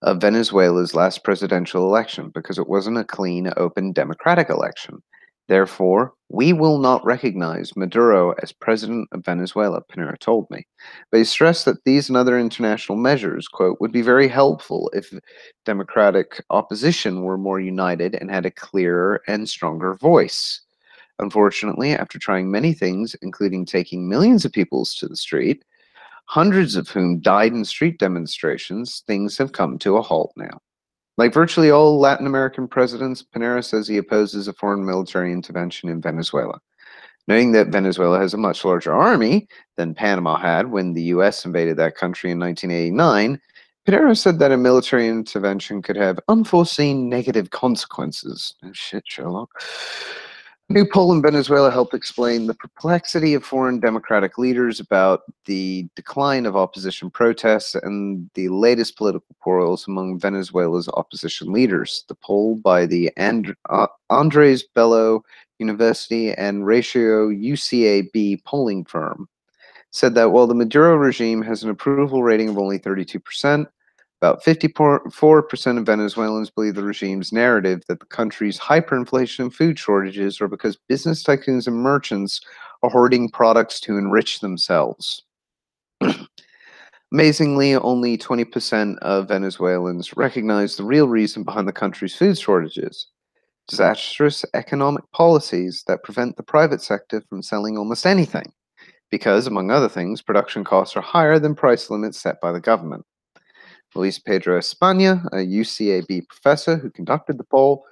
of Venezuela's last presidential election because it wasn't a clean, open, democratic election. Therefore, we will not recognize Maduro as president of Venezuela, Pinera told me. But he stressed that these and other international measures, quote, would be very helpful if democratic opposition were more united and had a clearer and stronger voice. Unfortunately, after trying many things, including taking millions of people to the street, hundreds of whom died in street demonstrations, things have come to a halt now. Like virtually all Latin American presidents, Pinera says he opposes a foreign military intervention in Venezuela. Noting that Venezuela has a much larger army than Panama had when the U.S. invaded that country in 1989, Pinera said that a military intervention could have unforeseen negative consequences. Oh shit, Sherlock. A new poll in Venezuela helped explain the perplexity of foreign democratic leaders about the decline of opposition protests and the latest political quarrels among Venezuela's opposition leaders. The poll by the Andres Bello University and Ratio UCAB polling firm said that while the Maduro regime has an approval rating of only 32%, about 54% of Venezuelans believe the regime's narrative that the country's hyperinflation and food shortages are because business tycoons and merchants are hoarding products to enrich themselves. Amazingly, only 20% of Venezuelans recognize the real reason behind the country's food shortages: disastrous economic policies that prevent the private sector from selling almost anything, because, among other things, production costs are higher than price limits set by the government. Luis Pedro España, a UCAB professor who conducted the poll,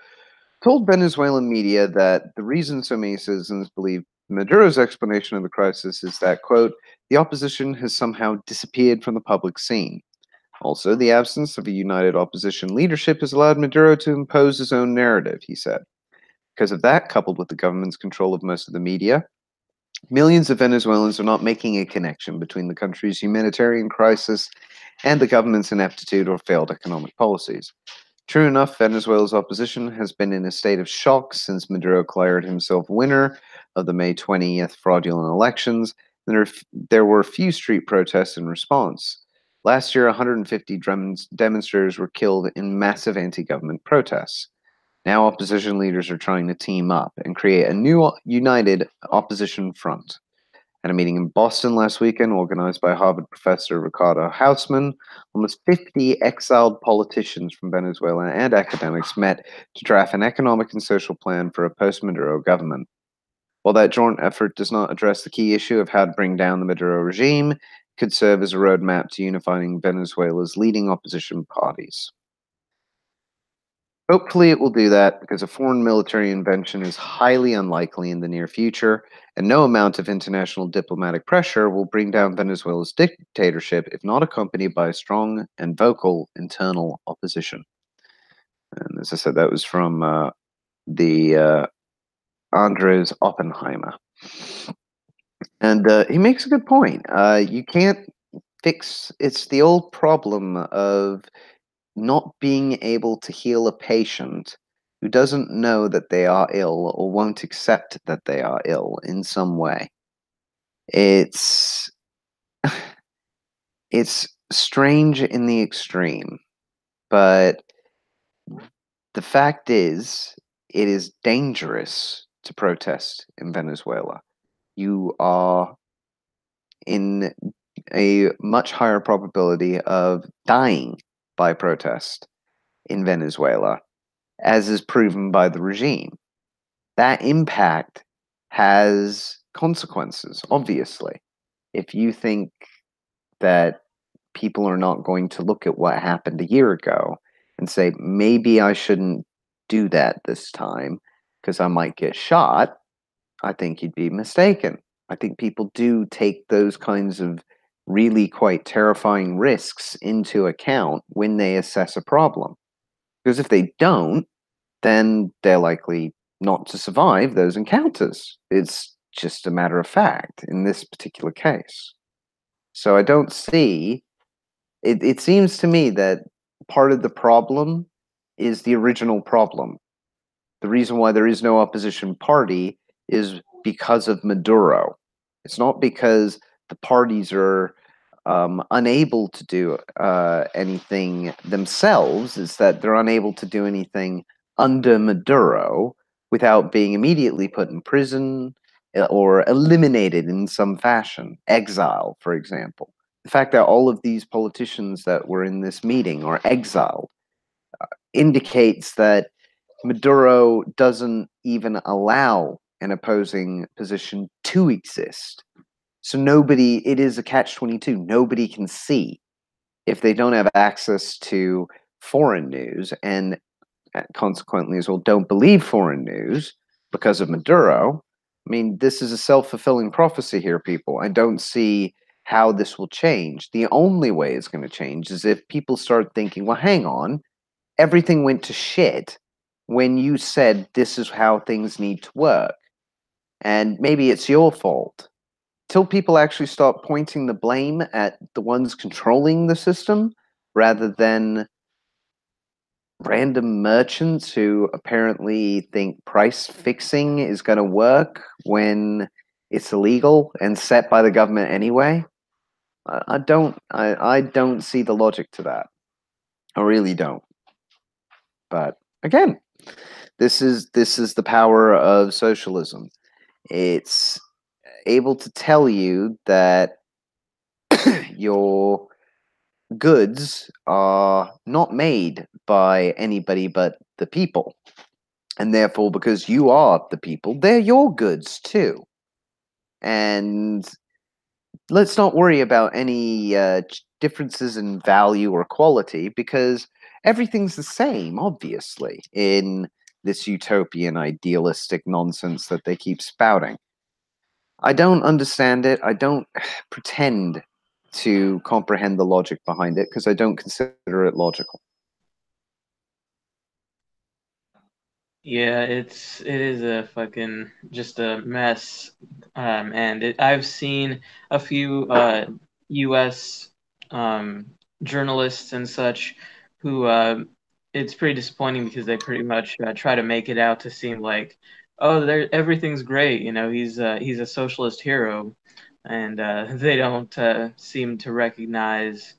told Venezuelan media that the reason so many citizens believe Maduro's explanation of the crisis is that, quote, the opposition has somehow disappeared from the public scene. Also, the absence of a united opposition leadership has allowed Maduro to impose his own narrative, he said. Because of that, coupled with the government's control of most of the media, millions of Venezuelans are not making a connection between the country's humanitarian crisis and the government's ineptitude or failed economic policies. True enough, Venezuela's opposition has been in a state of shock since Maduro declared himself winner of the May 20th fraudulent elections. There were few street protests in response. Last year, 150 demonstrators were killed in massive anti-government protests. Now opposition leaders are trying to team up and create a new united opposition front. At a meeting in Boston last weekend, organized by Harvard professor Ricardo Hausman, almost 50 exiled politicians from Venezuela and academics met to draft an economic and social plan for a post-Maduro government. While that joint effort does not address the key issue of how to bring down the Maduro regime, it could serve as a roadmap to unifying Venezuela's leading opposition parties. Hopefully it will do that because a foreign military intervention is highly unlikely in the near future, and no amount of international diplomatic pressure will bring down Venezuela's dictatorship if not accompanied by a strong and vocal internal opposition. And as I said, that was from the Andres Oppenheimer. And he makes a good point. You can't fix, it's the old problem of not being able to heal a patient who doesn't know that they are ill or won't accept that they are ill in some way. It's it's strange in the extreme, but the fact is, it is dangerous to protest in Venezuela. You are in a much higher probability of dying by protest in Venezuela, as is proven by the regime. That impact has consequences, obviously. If you think that people are not going to look at what happened a year ago and say, maybe I shouldn't do that this time because I might get shot, I think you'd be mistaken. I think people do take those kinds of really quite terrifying risks into account when they assess a problem. Because if they don't, then they're likely not to survive those encounters. It's just a matter of fact in this particular case. So I don't see it. It seems to me that part of the problem is the original problem. The reason why there is no opposition party is because of Maduro. It's not because the parties are unable to do anything themselves. It's that they're unable to do anything under Maduro without being immediately put in prison or eliminated in some fashion, exile, for example. The fact that all of these politicians that were in this meeting are exiled indicates that Maduro doesn't even allow an opposing position to exist. So it is a catch-22. Nobody can see if they don't have access to foreign news and consequently as well don't believe foreign news because of Maduro. I mean, this is a self-fulfilling prophecy here, people. I don't see how this will change. The only way it's going to change is if people start thinking, well, hang on, everything went to shit when you said this is how things need to work. And maybe it's your fault. Till people actually start pointing the blame at the ones controlling the system rather than random merchants who apparently think price fixing is going to work when it's illegal and set by the government anyway. I don't see the logic to that. I really don't. But again, this is the power of socialism. It's able to tell you that your goods are not made by anybody but the people. And therefore, because you are the people, they're your goods too. And let's not worry about any differences in value or quality because everything's the same, obviously, in this utopian idealistic nonsense that they keep spouting. I don't understand it. I don't pretend to comprehend the logic behind it because I don't consider it logical. Yeah, it is a fucking just a mess, and I've seen a few U.S. Journalists and such who it's pretty disappointing because they pretty much try to make it out to seem like, oh, everything's great, you know, he's a socialist hero, and they don't seem to recognize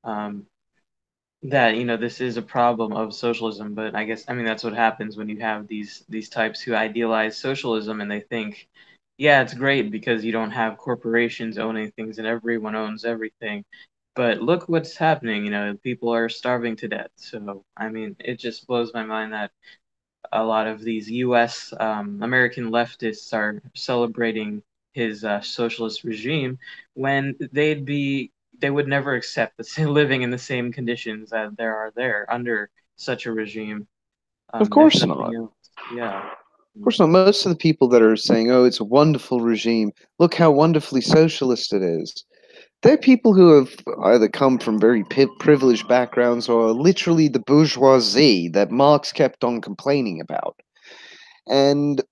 um, that this is a problem of socialism. But I mean that's what happens when you have these types who idealize socialism and they think, yeah, it's great because you don't have corporations owning things and everyone owns everything, but look what's happening. People are starving to death. So I mean it just blows my mind that a lot of these US American leftists are celebrating his socialist regime when they would never accept living in the same conditions that there are there under such a regime. Of If course not. nothing else, yeah. Of course not. Most of the people that are saying, oh, it's a wonderful regime, look how wonderfully socialist it is. They're people who have either come from very privileged backgrounds or literally the bourgeoisie that Marx kept on complaining about. And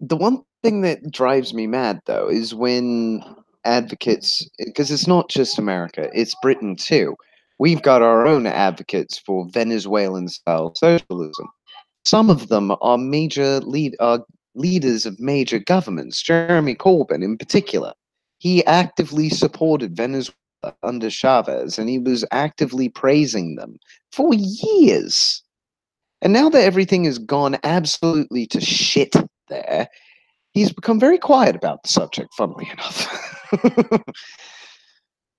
the one thing that drives me mad, though, is when advocates, because it's not just America, it's Britain too. We've got our own advocates for Venezuelan style socialism. Some of them are leaders of major governments. Jeremy Corbyn, in particular, he actively supported Venezuela under Chavez, and he was actively praising them for years. And now that everything has gone absolutely to shit there, he's become very quiet about the subject, funnily enough.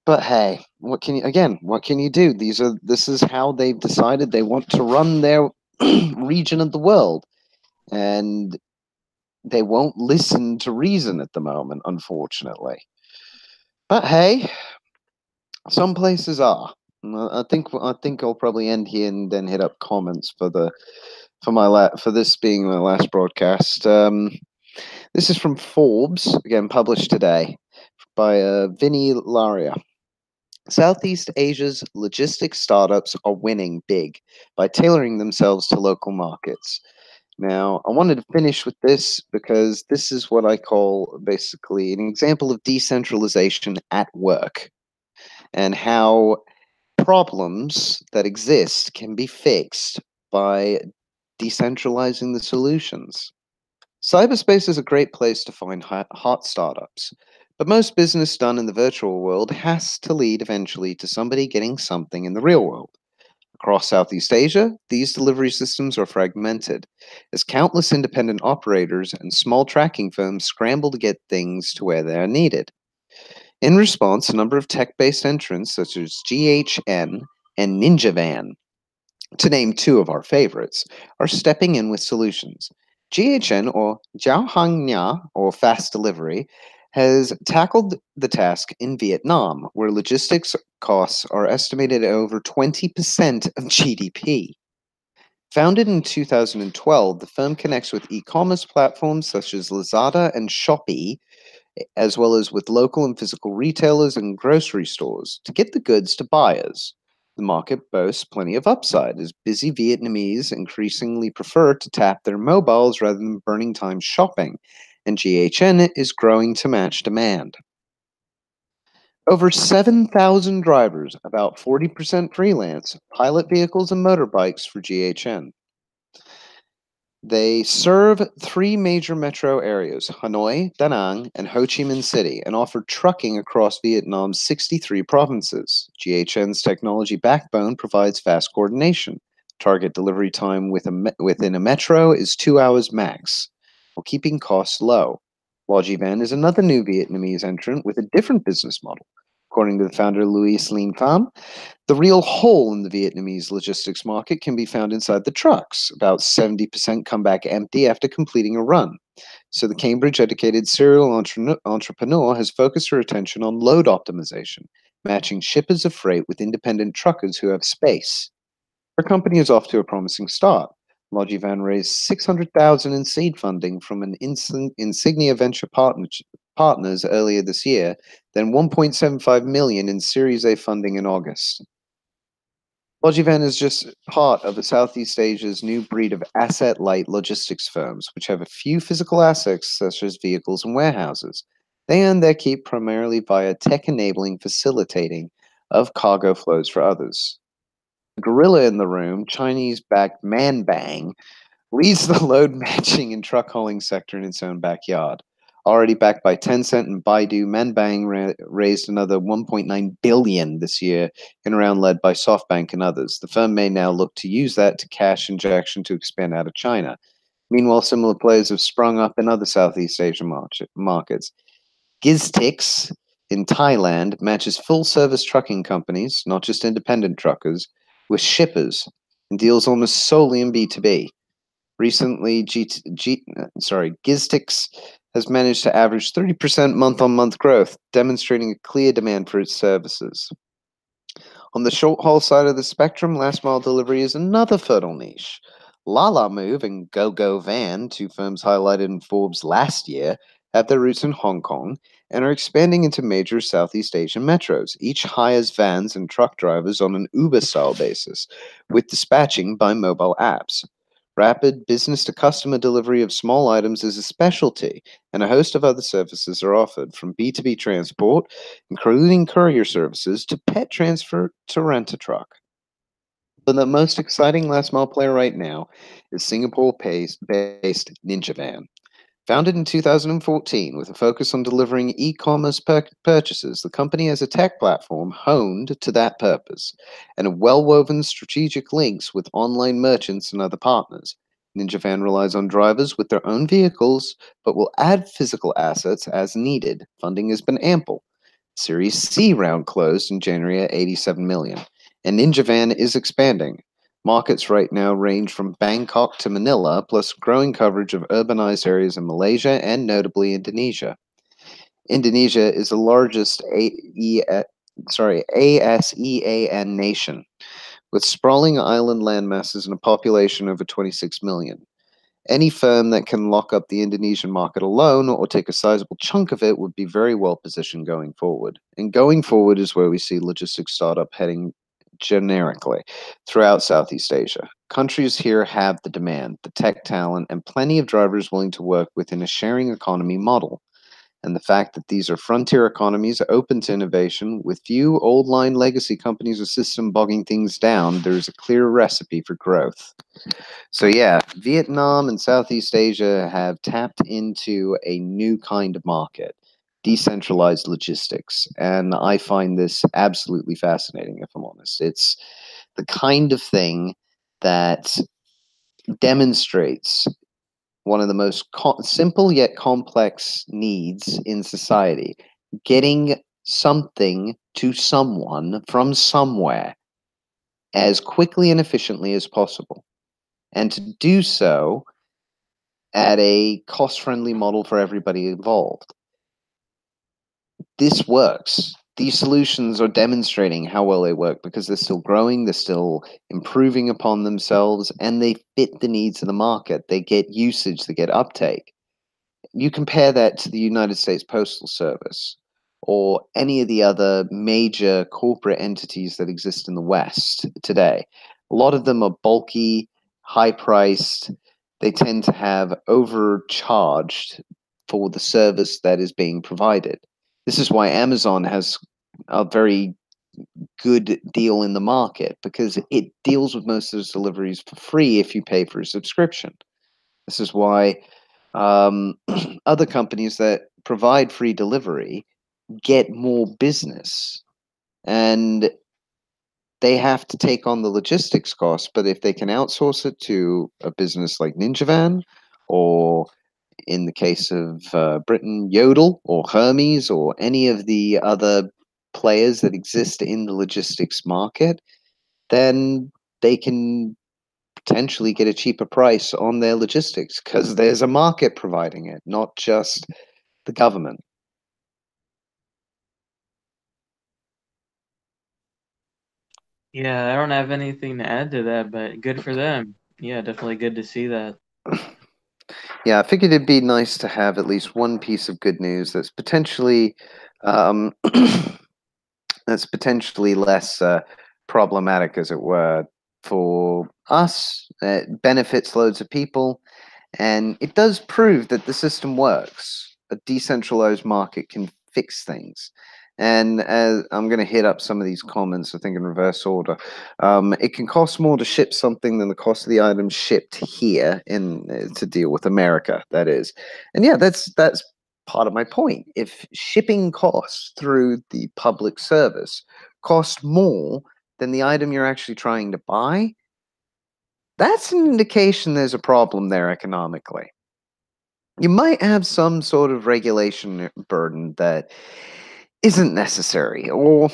But hey, what can you do? This is how they've decided they want to run their region of the world. And they won't listen to reason at the moment, unfortunately. But hey, some places are. I think I'll probably end here and then hit up comments for this being my last broadcast. This is from Forbes, again published today. by Vinny Laria. Southeast Asia's logistics startups are winning big by tailoring themselves to local markets. Now, I wanted to finish with this because this is what I call basically an example of decentralization at work and how problems that exist can be fixed by decentralizing the solutions. Cyberspace is a great place to find hot startups, but most business done in the virtual world has to lead eventually to somebody getting something in the real world. Across Southeast Asia, these delivery systems are fragmented, as countless independent operators and small tracking firms scramble to get things to where they are needed. In response, a number of tech based entrants such as GHN and NinjaVan, to name two of our favorites, are stepping in with solutions. GHN, or Jiaohangnia, or Fast Delivery, has tackled the task in Vietnam, where logistics costs are estimated at over 20% of GDP. Founded in 2012, the firm connects with e commerce platforms such as Lazada and Shopee, as well as with local and physical retailers and grocery stores to get the goods to buyers. The market boasts plenty of upside as busy Vietnamese increasingly prefer to tap their mobiles rather than burning time shopping, and GHN is growing to match demand. Over 7,000 drivers, about 40% freelance, pilot vehicles and motorbikes for GHN. They serve three major metro areas, Hanoi, Da Nang, and Ho Chi Minh City, and offer trucking across Vietnam's 63 provinces. GHN's technology backbone provides fast coordination. Target delivery time within a metro is 2 hours max, while keeping costs low. Logivan is another new Vietnamese entrant with a different business model. According to the founder Luis Lin Pham, the real hole in the Vietnamese logistics market can be found inside the trucks. About 70% come back empty after completing a run. So the Cambridge-educated serial entrepreneur has focused her attention on load optimization, matching shippers of freight with independent truckers who have space. Her company is off to a promising start. Logivan raised $600,000 in seed funding from an Insignia Venture Partners earlier this year, then $1.75 million in Series A funding in August. Logivan is just part of the Southeast Asia's new breed of asset-light logistics firms, which have a few physical assets such as vehicles and warehouses. They earn their keep primarily via tech-enabling facilitating of cargo flows for others. The gorilla in the room, Chinese-backed Manbang, leads the load matching and truck hauling sector in its own backyard. Already backed by Tencent and Baidu, Manbang raised another $1.9 billion this year in a round led by SoftBank and others. The firm may now look to use that to cash injection to expand out of China. Meanwhile, similar players have sprung up in other Southeast Asian markets. Giztix in Thailand matches full-service trucking companies, not just independent truckers, with shippers and deals almost solely in B2B. Recently, Giztix has managed to average 30% month-on-month growth, demonstrating a clear demand for its services. On the short-haul side of the spectrum, last-mile delivery is another fertile niche. Lalamove and GoGoVan, two firms highlighted in Forbes last year, have their roots in Hong Kong and are expanding into major Southeast Asian metros. Each hires vans and truck drivers on an Uber-style basis, with dispatching by mobile apps. Rapid business-to-customer delivery of small items is a specialty, and a host of other services are offered, from B2B transport, including courier services, to pet transfer to rent-a-truck. But the most exciting last-mile player right now is Singapore-based NinjaVan. Founded in 2014 with a focus on delivering e-commerce purchases, the company has a tech platform honed to that purpose and well-woven strategic links with online merchants and other partners. NinjaVan relies on drivers with their own vehicles, but will add physical assets as needed. Funding has been ample. Series C round closed in January at $87 million, and NinjaVan is expanding. Markets right now range from Bangkok to Manila, plus growing coverage of urbanized areas in Malaysia and notably Indonesia. Indonesia is the largest ASEAN nation, with sprawling island landmasses and a population over 26 million. Any firm that can lock up the Indonesian market alone or take a sizable chunk of it would be very well positioned going forward. And going forward is where we see logistics startup heading generically throughout Southeast Asia. Countries here have the demand, the tech talent, and plenty of drivers willing to work within a sharing economy model. And the fact that these are frontier economies open to innovation, with few old line legacy companies or system bogging things down, there's a clear recipe for growth. So yeah, Vietnam and Southeast Asia have tapped into a new kind of market, decentralized logistics, and I find this absolutely fascinating, if I'm honest. It's the kind of thing that demonstrates one of the most simple yet complex needs in society, getting something to someone from somewhere as quickly and efficiently as possible, and to do so at a cost-friendly model for everybody involved. This works. These solutions are demonstrating how well they work because they're still growing, they're still improving upon themselves, and they fit the needs of the market. They get usage, they get uptake. You compare that to the United States Postal Service or any of the other major corporate entities that exist in the West today. A lot of them are bulky, high priced. They tend to have overcharged for the service that is being provided. This is why Amazon has a very good deal in the market because it deals with most of those deliveries for free if you pay for a subscription. This is why other companies that provide free delivery get more business and they have to take on the logistics costs. But if they can outsource it to a business like Ninjavan, or in the case of Britain, Yodel or Hermes, or any of the other players that exist in the logistics market, then they can potentially get a cheaper price on their logistics because there's a market providing it, not just the government. Yeah, I don't have anything to add to that, but good for them. Yeah, definitely good to see that. Yeah, I figured it'd be nice to have at least one piece of good news that's potentially um, that's potentially less problematic, as it were, for us. It benefits loads of people, and it does prove that the system works. A decentralized market can fix things. And as I'm going to hit up some of these comments, I think in reverse order. It can cost more to ship something than the cost of the item shipped here in to deal with America. That is, and yeah, that's part of my point. If shipping costs through the public service cost more than the item you're actually trying to buy, that's an indication there's a problem there economically. You might have some sort of regulation burden that isn't necessary, or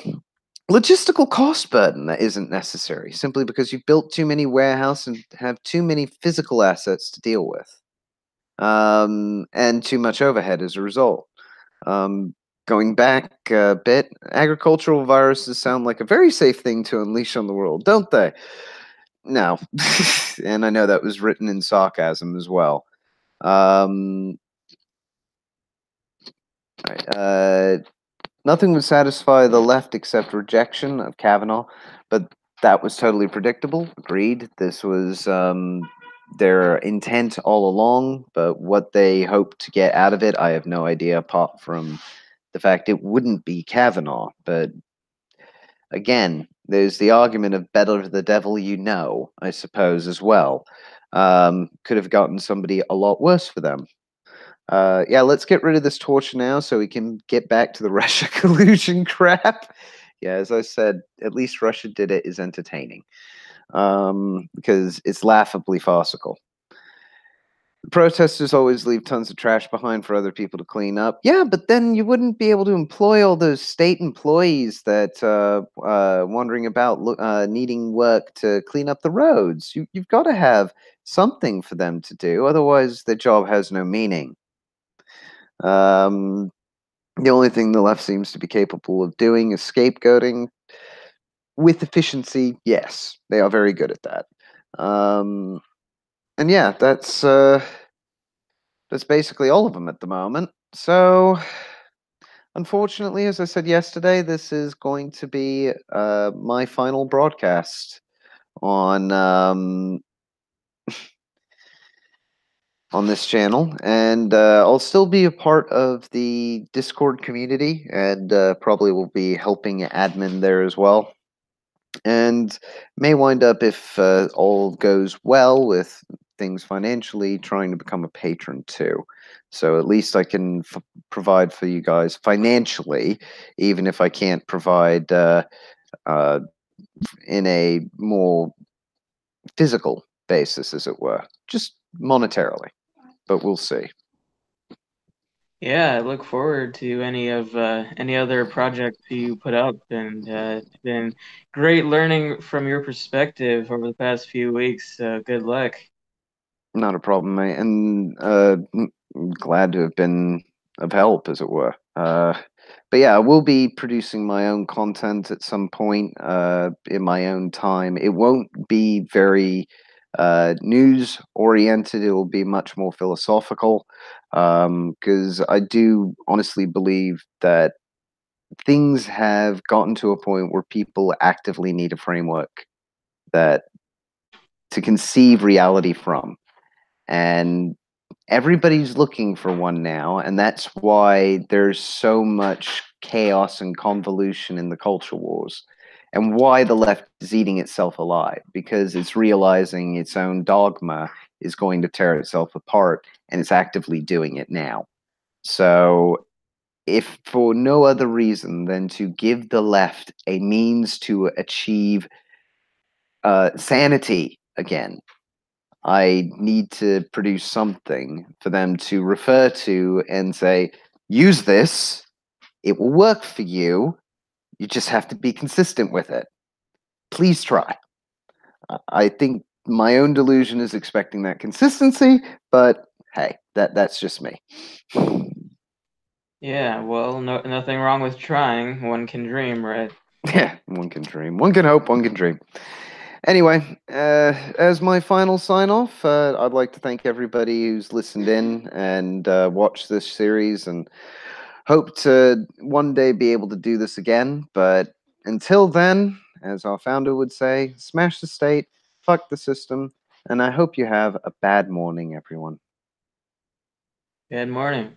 logistical cost burden that isn't necessary, simply because you've built too many warehouses and have too many physical assets to deal with, and too much overhead as a result. Um, Going back a bit, agricultural viruses sound like a very safe thing to unleash on the world, don't they? No. And I know that was written in sarcasm as well. Um, Nothing would satisfy the left except rejection of Kavanaugh, but that was totally predictable. Agreed. This was their intent all along, but what they hope to get out of it, I have no idea, apart from the fact it wouldn't be Kavanaugh. But again, there's the argument of better the devil you know, I suppose, as well. Could have gotten somebody a lot worse for them. Yeah, let's get rid of this torture now so we can get back to the Russia collusion crap. Yeah, as I said, at least Russia did it is entertaining because it's laughably farcical. The protesters always leave tons of trash behind for other people to clean up. Yeah, but then you wouldn't be able to employ all those state employees that wandering about needing work to clean up the roads. You've got to have something for them to do, otherwise their job has no meaning. Um, the only thing the left seems to be capable of doing is scapegoating with efficiency. Yes, they are very good at that. Um, And yeah, that's basically all of them at the moment. So, unfortunately, as I said yesterday, this is going to be my final broadcast on on this channel, and I'll still be a part of the Discord community, and probably will be helping admin there as well. And may wind up, if all goes well with things financially, trying to become a patron too. So at least I can provide for you guys financially, even if I can't provide uh, in a more physical basis, as it were, just monetarily. But we'll see. Yeah, I look forward to any other projects you put up, and it's been great learning from your perspective over the past few weeks. Good luck. Not a problem, mate, and glad to have been of help, as it were. But yeah, I will be producing my own content at some point in my own time. It won't be very news oriented. It will be much more philosophical because I do honestly believe that things have gotten to a point where people actively need a framework that to conceive reality from. And everybody's looking for one now, and that's why there's so much chaos and convolution in the culture wars, and why the left is eating itself alive, because it's realizing its own dogma is going to tear itself apart, and it's actively doing it now. So if for no other reason than to give the left a means to achieve sanity again, I need to produce something for them to refer to and say, use this, it will work for you. You just have to be consistent with it. Please try. I think my own delusion is expecting that consistency, but hey, that's just me. Yeah, well, nothing wrong with trying. One can dream, right? Yeah, one can dream. One can hope, one can dream. Anyway, as my final sign off, I'd like to thank everybody who's listened in and watched this series, and hope to one day be able to do this again. But until then, as our founder would say, smash the state, fuck the system, and I hope you have a bad morning, everyone. Good morning.